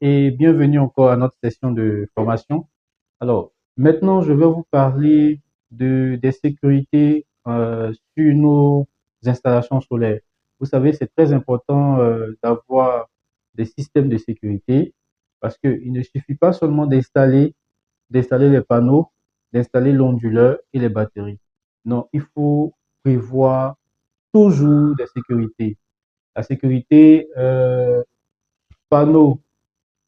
et bienvenue encore à notre session de formation. Alors, maintenant, je vais vous parler des sécurités sur nos installations solaires. Vous savez, c'est très important d'avoir des systèmes de sécurité parce qu'il ne suffit pas seulement d'installer les panneaux, d'installer l'onduleur et les batteries. Non, il faut prévoir toujours des sécurités. La sécurité panneau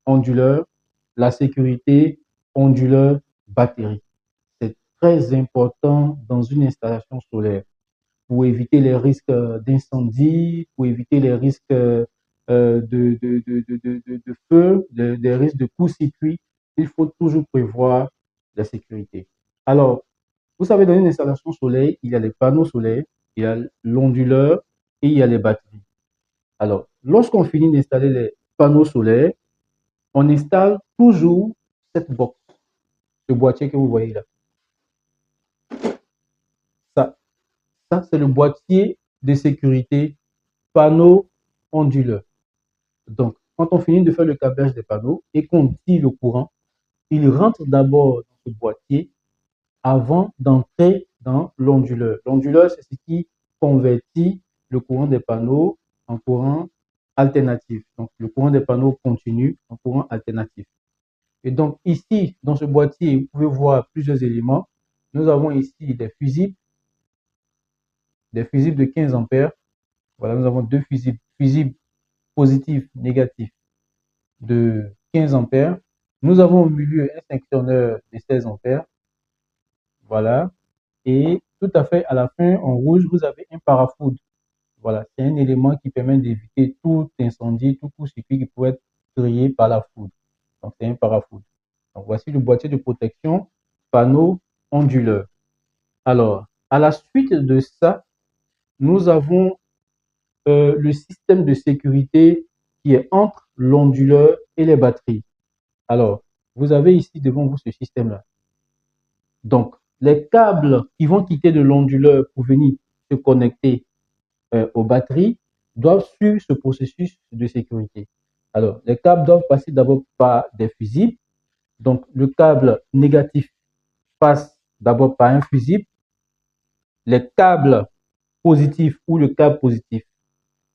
onduleur, la sécurité onduleur batterie. C'est très important dans une installation solaire pour éviter les risques d'incendie, pour éviter les risques de feu, des risques de court-circuit. Il faut toujours prévoir la sécurité. Alors, vous savez, dans une installation solaire, il y a les panneaux solaires, il y a l'onduleur et il y a les batteries. Alors, lorsqu'on finit d'installer les panneaux solaires, on installe toujours cette box, ce boîtier que vous voyez là. Ça, ça c'est le boîtier de sécurité panneau onduleur. Donc, quand on finit de faire le câblage des panneaux et qu'on tire le courant, il rentre d'abord dans ce boîtier avant d'entrer dans l'onduleur. L'onduleur, c'est ce qui convertit le courant des panneaux en courant alternatif. Donc, le courant des panneaux continu en courant alternatif. Et donc, ici, dans ce boîtier, vous pouvez voir plusieurs éléments. Nous avons ici des fusibles de 15 ampères. Voilà, nous avons deux fusibles positifs, négatifs de 15 ampères. Nous avons au milieu un sectionneur de 16 ampères. Voilà. Et tout à fait à la fin, en rouge, vous avez un parafoudre. Voilà, c'est un élément qui permet d'éviter tout incendie, tout court-circuit qui pourrait être créé par la foudre. Donc, c'est un parafoudre. Donc, voici le boîtier de protection panneau onduleur. Alors, à la suite de ça, nous avons le système de sécurité qui est entre l'onduleur et les batteries. Alors, vous avez ici devant vous ce système-là. Donc, les câbles qui vont quitter de l'onduleur pour venir se connecter aux batteries doivent suivre ce processus de sécurité. Alors, les câbles doivent passer d'abord par des fusibles. Donc, le câble négatif passe d'abord par un fusible. Les câbles positifs ou le câble positif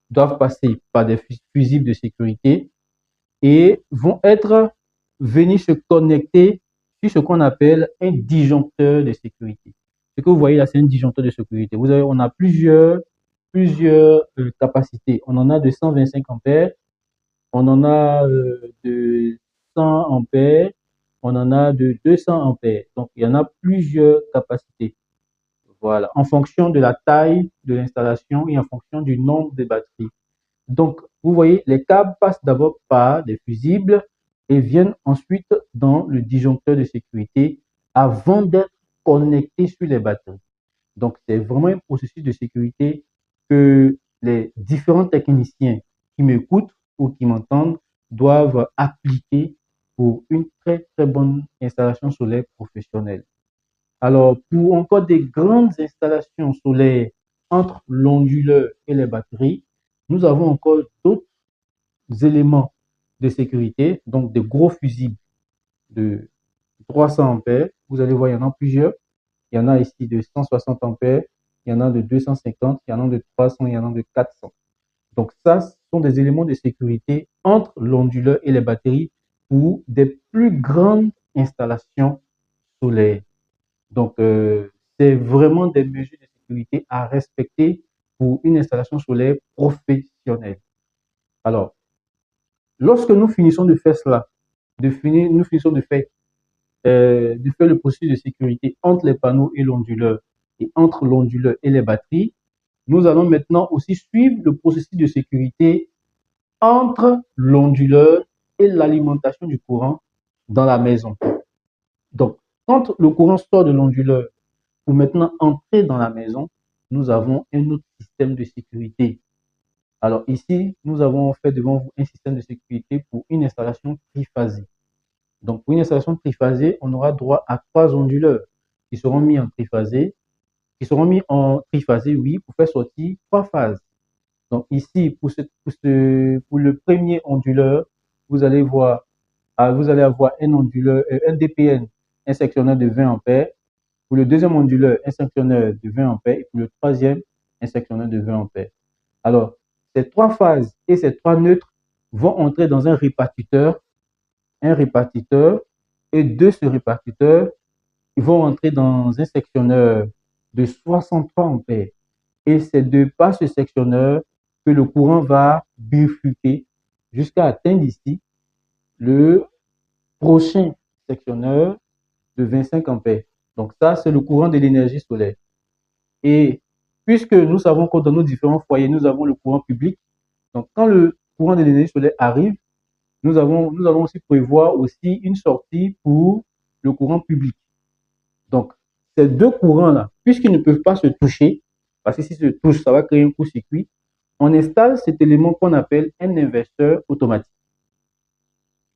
doivent passer par des fusibles de sécurité et vont venir se connecter sur ce qu'on appelle un disjoncteur de sécurité. Ce que vous voyez là, c'est un disjoncteur de sécurité. On a plusieurs capacités. On en a de 125 ampères, on en a de 100 ampères, on en a de 200 ampères. Donc, il y en a plusieurs capacités. Voilà, en fonction de la taille de l'installation et en fonction du nombre de batteries. Donc, vous voyez, les câbles passent d'abord par des fusibles et viennent ensuite dans le disjoncteur de sécurité avant d'être connectés sur les batteries. Donc, c'est vraiment un processus de sécurité que les différents techniciens qui m'écoutent ou qui m'entendent doivent appliquer pour une très, très bonne installation solaire professionnelle. Alors, pour encore des grandes installations solaires entre l'onduleur et les batteries, nous avons encore d'autres éléments de sécurité, donc des gros fusibles de 300 ampères. Vous allez voir, il y en a plusieurs. Il y en a ici de 160 ampères, il y en a de 250, il y en a de 300, il y en a de 400. Donc ça, ce sont des éléments de sécurité entre l'onduleur et les batteries pour des plus grandes installations solaires. Donc, c'est vraiment des mesures de sécurité à respecter pour une installation solaire professionnelle. Alors, lorsque nous finissons de faire cela, nous finissons de faire le processus de sécurité entre les panneaux et l'onduleur et entre l'onduleur et les batteries, nous allons maintenant aussi suivre le processus de sécurité entre l'onduleur et l'alimentation du courant dans la maison. Donc, quand le courant sort de l'onduleur pour maintenant entrer dans la maison, nous avons un autre système de sécurité. Alors ici, nous avons fait devant vous un système de sécurité pour une installation triphasée. Donc, pour une installation triphasée, on aura droit à 3 onduleurs qui seront mis en triphasé, oui, pour faire sortir 3 phases. Donc, ici, pour le premier onduleur, vous allez voir vous allez avoir un onduleur, un DPN, un sectionneur de 20 ampères. Pour le deuxième onduleur, un sectionneur de 20 ampères. Et pour le troisième, un sectionneur de 20 ampères. Alors, ces trois phases et ces trois neutres vont entrer dans un répartiteur, et de ce répartiteur, ils vont entrer dans un sectionneur de 63 ampères. Et c'est par ce sectionneur que le courant va bifurquer jusqu'à atteindre ici le prochain sectionneur de 25 ampères. Donc ça, c'est le courant de l'énergie solaire. Et puisque nous savons que dans nos différents foyers, nous avons le courant public, donc quand le courant de l'énergie solaire arrive, nous allons aussi prévoir aussi une sortie pour le courant public. Donc, ces deux courants-là, puisqu'ils ne peuvent pas se toucher, parce que s'ils se touchent, ça va créer un court-circuit, on installe cet élément qu'on appelle un inverseur automatique.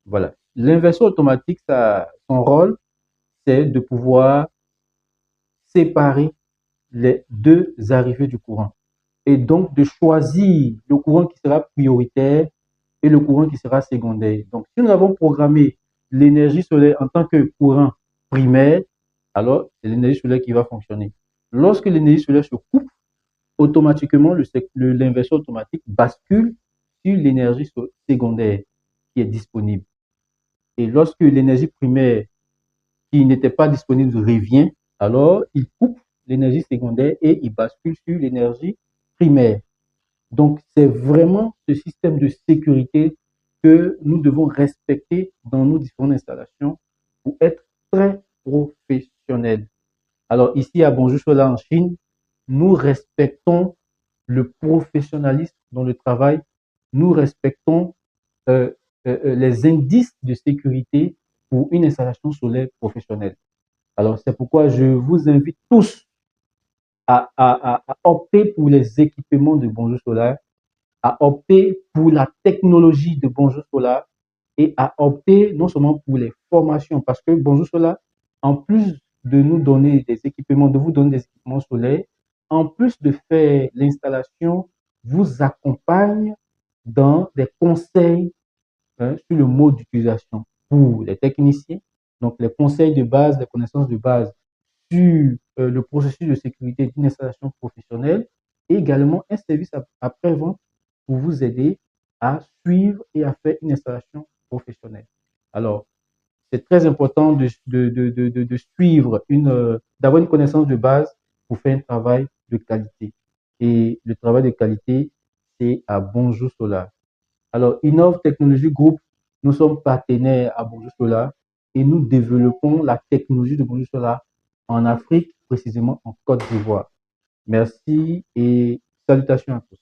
Voilà. L'inverseur automatique, son rôle, c'est de pouvoir séparer les deux arrivées du courant et donc de choisir le courant qui sera prioritaire et le courant qui sera secondaire. Donc, si nous avons programmé l'énergie solaire en tant que courant primaire, alors c'est l'énergie solaire qui va fonctionner. Lorsque l'énergie solaire se coupe, automatiquement, l'inversion automatique bascule sur l'énergie secondaire qui est disponible. Et lorsque l'énergie primaire qui n'était pas disponible revient, alors il coupe l'énergie secondaire et il bascule sur l'énergie primaire. Donc, c'est vraiment ce système de sécurité que nous devons respecter dans nos différentes installations pour être très professionnels. Alors, ici à Bonjour Solar en Chine, nous respectons le professionnalisme dans le travail, nous respectons les indices de sécurité pour une installation solaire professionnelle. Alors, c'est pourquoi je vous invite tous à opter pour les équipements de Bonjour Solar, à opter pour la technologie de Bonjour Solar et à opter non seulement pour les formations, parce que Bonjour Solar, en plus de nous donner des équipements, de vous donner des équipements solaires, en plus de faire l'installation, vous accompagne dans des conseils sur le mode d'utilisation pour les techniciens, donc les conseils de base, les connaissances de base sur le processus de sécurité d'une installation professionnelle et également un service après-vente pour vous aider à suivre et à faire une installation professionnelle. Alors, c'est très important de suivre d'avoir une connaissance de base pour faire un travail de qualité. Et le travail de qualité, c'est à Bonjour Solar. Alors, Innov Technology Group, nous sommes partenaires à Bonjour Solar et nous développons la technologie de Bonjour Solar en Afrique, précisément en Côte d'Ivoire. Merci et salutations à tous.